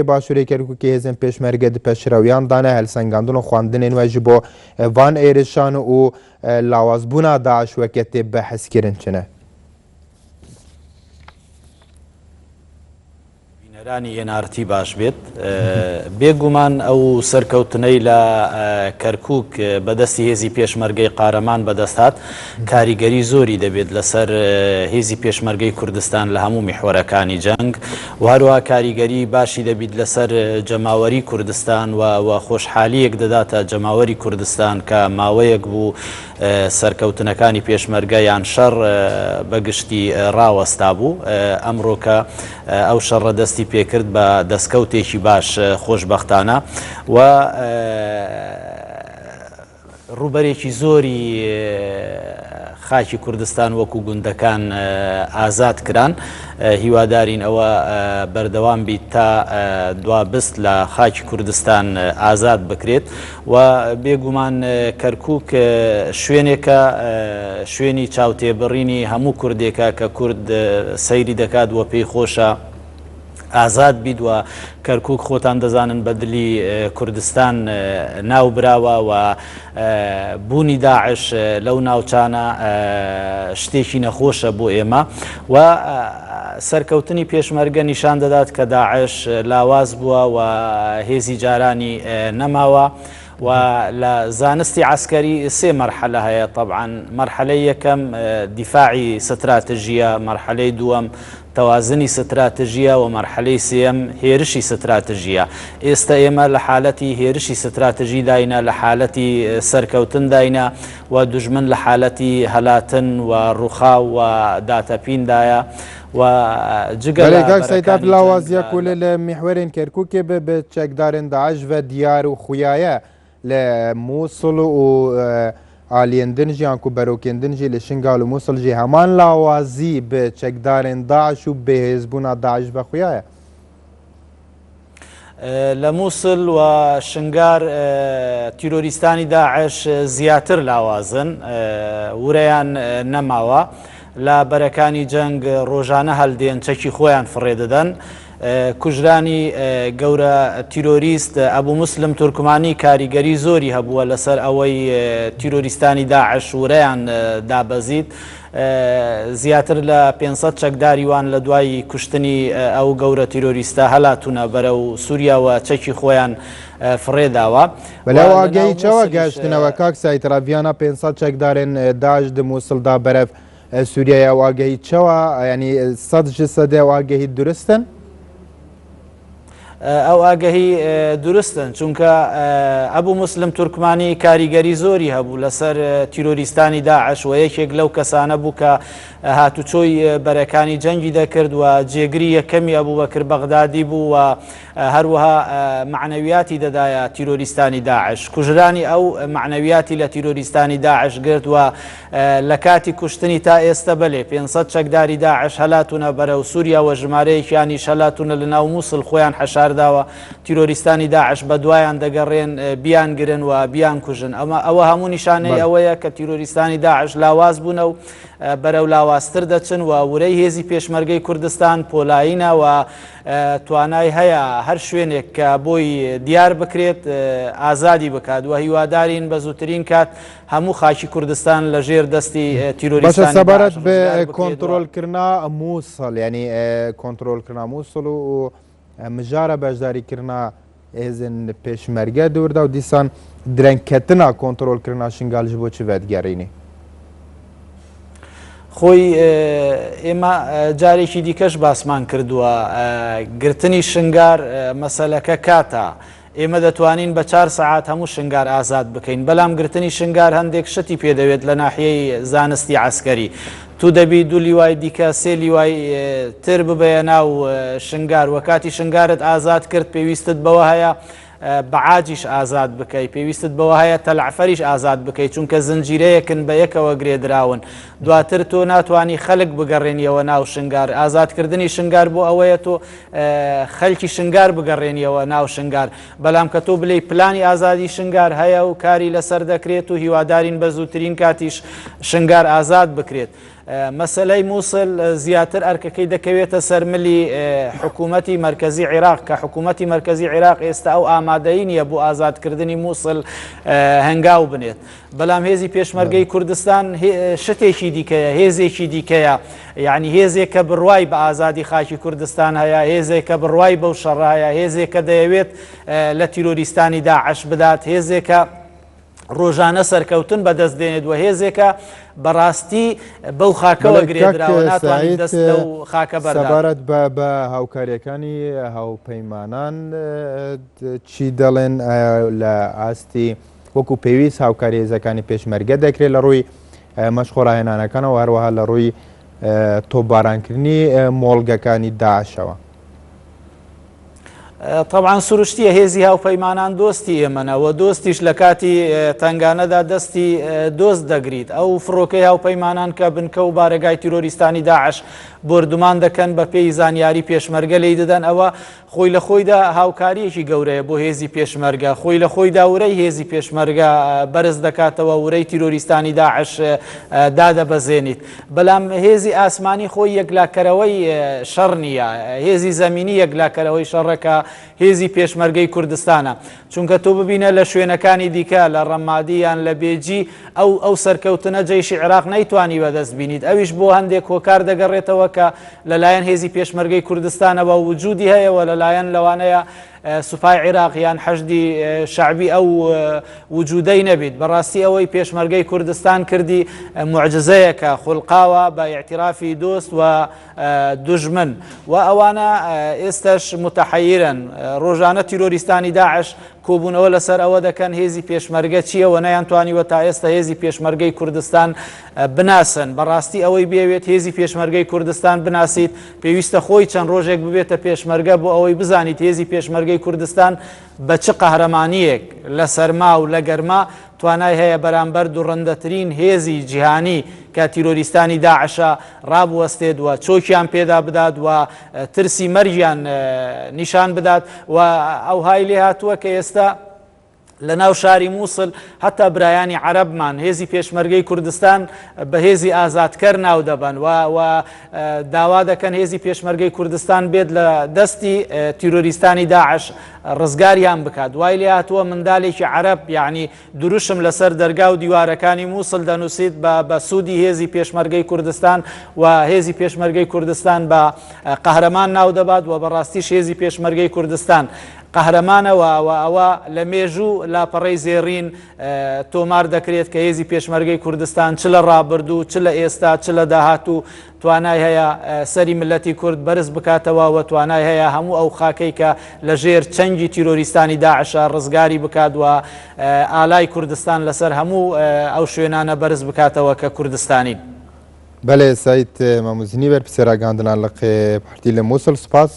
باشووری کەرکووکی هێزن پێشمەرگە پێشراویان دانە هەلسەنگاندن و خواندنên we ji bo van êrişan û lawazbûna Daeş weke tê behezkirin çine. رانی NRT باش بێت بێگومان ئەو سەرکەوتنەی لە کەرکووک بەدەستی هێزی پێشمەرگەی قارەمان بەدەستات کاریگەری زۆری دەبێت لەسەر هێزی پێشمەرگەی کوردستان لە هەموو میحوەرەکانی جەنگ و هەروەها کاریگەری باشی دەبێت لەسەر جەماوەری کوردستان و خۆشحالیەک دەداتە جەماوەری کوردستان کە ماوەیەک بوو سەرکەوتنەکانی پێشمەرگە یان شەڕ بەگشتی ڕاوەستا بوو ئەمڕۆکە ئەو شەڕە دەستی پێکرد بە دەستکەوتێکی باش خۆشبەختانە و ڕوبەرێکی زۆری خاکی کوردستان وەکو گوندەکان ئازاد کران هیوادارین ئەوە بەردەوام بیت تا دوابست لە خاکی کوردستان ئازاد بکرێت و بێگومان کەرکووک شوێنێکە شوێنی چاوتێبڕینی هەموو کوردێکە کە کورد سەیری دەکات وە پێی خۆشە ئازاد بیت و کەرکووک خۆتان دەزانن بە دلی کوردستان ناوبراوە و بوونی داعش لەو ناوچانە شتێکی نەخۆشە بۆ ئێمە و سەرکەوتنی پێشمەرگە نیشان دەدات کە داعش لاواز بووە و هێزی جارانی نەماوە و لە زانستی عسکەری سێ مەرحەلە هەیە طبعاً مەرحەلەی یەکەم دیفاعی ستراتژیە مەرحەلەی دووەم توازنی استراتژیە و مەرحەلەی سێم هێرشی استراتژیە ئێستا ئێمە لە حالەتی هێرشی استراتژی داینە لە حالەتی سەرکەوتن داینە و دوژمن لە حالەتی هەلاتن و ڕووخا و داتەپیندایە و جگەلێک سەیتاف لاوازیە کولە لە میحوەرên کەرکووکێ بە چەکدارên داعش و دیار و خویایە لە مووسڵ و ئالێندن ژیان و بەرۆکێندن ژی لە شنگال و مووسڵ ژی هەمان لاوازی بە چەکدارên داعش و بەهێزبوونا داعش بە خویایە لە مووسڵ و شنگار تیرۆریستانی داعش زیاتر لاوازن ورەیان نەماوە لە بەرەکانی جەنگ ڕۆژانە هەڵدێن چەکی خۆیان فڕێدەدەن کوژرانی گەورە تیرۆریست ئەبوو مسلم تورکمانی کاریگەری زۆری هەبووە لەسەر ئەوەی تیرۆریستانی داعش ورەیان دابەزیت زیاتر لە 500 چەکداریوان لە دوای کوشتنی ئەو گەورە تیرۆریستە هەلاتونە بەرەو سووریاوە چەکی خۆیان فڕێداوە بەلەو ئاگەی چاوە گەشتنەوە کاک سایتراڤیانە 500 چەکدارên داعش di مووسڵدا بەرەف سووریایە واگەهی چەوە ینی 100% واگەهی درستن ئەو ئاگەهی درستن چونکە ئەبوو مسلم تورکمانی کاریگەری زۆری هەبوو لەسەر تیرۆریستانی داعش و یەکێک لەو کەسانە بوو کە هاتوچۆی بەرەکانی جەنگی دەکرد و جێگری یەکەمی ئەبوو بەکر بەغدادی بوو و هەروەها معنەویاتی دەدایە تیرۆریستانی داعش کوژرانی ئەو معنەویاتی لە تیرۆریستانی داعش گرت و لە کاتی کوشتنی تا ئێستا بەلێ 500 چەکداری داعش هەلاتونە بەرەو سووریا و ژمارەیەکیانی هەلاتونە لە ناو مووسڵ خۆیان حەشارداوە تیرۆریستانی داعش بە دوایان دەگەڕێن بیان گرن و بیان کوژن ئەوە هەموو نیشانەی ئەوەیە کە تیرۆریستانی داعش لاواز بوونە و بەرەو لاواستر دەچن و ورەی هێزی پێشمەرگەی کوردستان پۆلایینە و توانای هەیە هەر شوێنێک کە بۆی دیار بکرێت ئازادی بکات و هیوادارین بە زووترین کات هەموو خاکی کوردستان لە ژێر دەستی تیرۆریستانی سەبارەت بە کۆنتڕۆلکردنا مووسڵ ینی کۆنتڕۆلکردنا مووسڵ و مژارە بەشداریکردنا هێزن پێشمەرگە دووردا و دیسان درەنگکەتنا کۆنتڕۆلکردنا شنگال ji بۆ چی vedigerînê خۆی ئێمە جارێکی دیکەش باسمان کردووە گرتنی شنگار مەسەلەکە کاتە ئێمە دەتوانین بە 4 سەعات هەموو شنگار ئازاد بکەین بەڵام گرتنی شنگار هەندێک شتی پێدەوێت لە ناحیەی زانستی عسکەری تو دەبی دوو لیوای دیکە سێ لیوای تر ببەیە ناو شنگار وە کاتی شنگارت ئازاد کرد پێویستت بەوە هەیە بەعاجیش ئازاد بکەی پێویستت بەوە هەیە تەلعفەریش ئازاد بکەی چونکە زنجیرەیەکن بە یەکەوە گرێدراون دواتر تۆ ناتوانانی خەڵک بگەڕێنیەوە ناو شنگار ئازادکردنی شنگار بۆ ئەوەیە تۆ خەلکی شنگار بگەڕێنیەوە ناو شنگار بەڵام کە تۆ بڵێ پلانی ئازادی شنگار هەیە و کاری لەسەر دەکرێت و هیوادارین بە زووترین کاتیش شنگار ئازاد بکرێت مەسەلەی مووسڵ زیاتر ئەرکەکەی دەکەوێتە سەرملی حکوومەتی مرکزی عێراق کە حکوومەتی مرکزی عێراق ئێستا ئەو ئامادەی نییە بۆ ئازادکردنی مووسڵ هەنگاو بنێت. بەڵام هێزی پێشمەرگەی کوردستان شتێکی دیکەیە، هێزێکی دیکەیە، یعنی هێزێک کە بڕوای بە ئازادی خاکی کوردستان هەیە، هێزێک کە بڕوای بەو شەڕایە، هێزێک کە دەیەوێت لە تیرۆریستانی داعش بدات، هێزێکە ڕۆژانە سەرکەوتن بەدەست دێنێت و هێزێکە بەڕاستی بەو خاکەوە گرێدراوە ناتوانین دەست لەو خاکە بەردار. سەبارەت بە هاوکاریەکانی هاوپەیمانان چی دەڵێن لە ئاستی وەکو پێویست هاوکاری هێزەکانی پێشمەرگە دەکرێت لە ڕووی مەشخۆڕاهێنانەکانەوە هەروەها لە ڕووی تۆپبارانکردنی مۆڵگەکانی داعشەوە؟ طبعاً سروشتیە هێزی هاوپەیمانان دۆستی ئێمەنەوە، دۆستیش لە کاتی تنگانەدا دەستی دۆست دەگریت. ئەو فڕۆکەی هاوپەیمانان کە بنکە و بارگای تیرۆریستانی داعش بردومان دەکەن بە پێی زانیاری پێشمەرگە لی دەدەن، ئەوە خۆی لە خۆیدا هاوکاریەکی گەورەیە بۆ هێزی پێشمەرگە، خۆی لە خۆیدا ورەی هێزی پێشمەرگە بەرز دەکاتەوە، ورەی تیرۆریستانی داعش دادەبەزێنیت. بەڵام هێزی ئاسمانی خۆی یەکلاکەرەوەی شەڕ نییە، هێزی زەمینی یەکلاکەرەوەی شەڕەکە هێزی پێشمەرگەی کوردستانە. چونکە تۆ ببینە لە شوێنەکانی دیکە لە ڕەمادییان لە بێجی ئەو سەرکەوتنە جەیشی عێراق نەیتوانی بەدەست بینیت، ئەویش بۆ هەندێک هۆکار دەگەڕێتەوە کە لەلایەن هێزی پێشمەرگەی کوردستانەوە وجودی هەیەەوە، لەلایەن لەوانەیە سوپای عێراقیان حەشدی شعبی ئەو وجودەی نەبێت. بەڕاستی ئەوەی پێشمەرگەی کوردستان کردی معجزەیەکە خوڵقاوە بە ئیعترافی دۆست و دوژمن و ئەوانە ئێستش متحەیرن. ڕۆژانە تیرۆریستانی داعش کۆبوونەوە لەسەر ئەوە دەکەن هێزی پێشمەرگە چییە و نەیانتوانیوە تا ئێستا هێزی پێشمەرگەی کوردستان بناسن. بەڕاستی ئەوەی بێوێت هێزی پێشمەرگەی کوردستان بناسیت پێویستە خۆی چەند ڕۆژێک ببێتە پێشمەرگە بۆ ئەوەی بزانیت هێزی پێشمەرگەی کوردستان بە چ قەهرەمانیەک لە سەرما و لە گەرما توانای هەیە بەرامبەر دوڕەندەترین هێزی جیهانی کە تیرۆریستانی داعشە ڕابوەستێت و چۆکیان پێدا بدات و ترسی مەرجیان نیشان بدات و ئەو های لێ هاتووە کە ئێستا لە ناو شاری مووسڵ هەتا برایانی عەرەبمان هێزی پێشمەرگەی کوردستان بە هێزی ئازادکەر ناو دەبن و داوا دەکەن هێزی پێشمەرگەی کوردستان بێت لە دەستی تیرۆریستانی داعش ڕزگاریان بکات. دوای لێ هاتووە منداڵێکی عەرەب، یعنی دروشم لەسەر دەرگا و دیوارەکانی مووسڵ دەنووسیت بە سوودی هێزی پێشمەرگەی کوردستان و هێزی پێشمەرگەی کوردستان بە قەهرەمان ناو دەبات و بەڕاستیش هێزی پێشمەرگەی کوردستان قەهرەمانەوە ئەوە لە مێژوو لاپەڕەی زێڕین تۆمار دەکرێت کە هێزی پێشمەرگەی کوردستان چ لە ڕابردوو چ لە ئێستا چ لە داهاتوو توانای هەیە سەری ملەتی کورد بەرز بکاتەوە و توانای هەیە هەموو ئەو خاکەی کە لە ژێر چەنگی تیرۆریستانی داعشە ڕزگاری بکات و ئالای کوردستان لەسەر هەموو ئەو شوێنانە بەرز بکاتەوە کە کوردستانی. بەڵێ سعید مەموزنی بەرپرسێ ڕاگەاندنان لە پارتی لە مووسڵ سوپاس.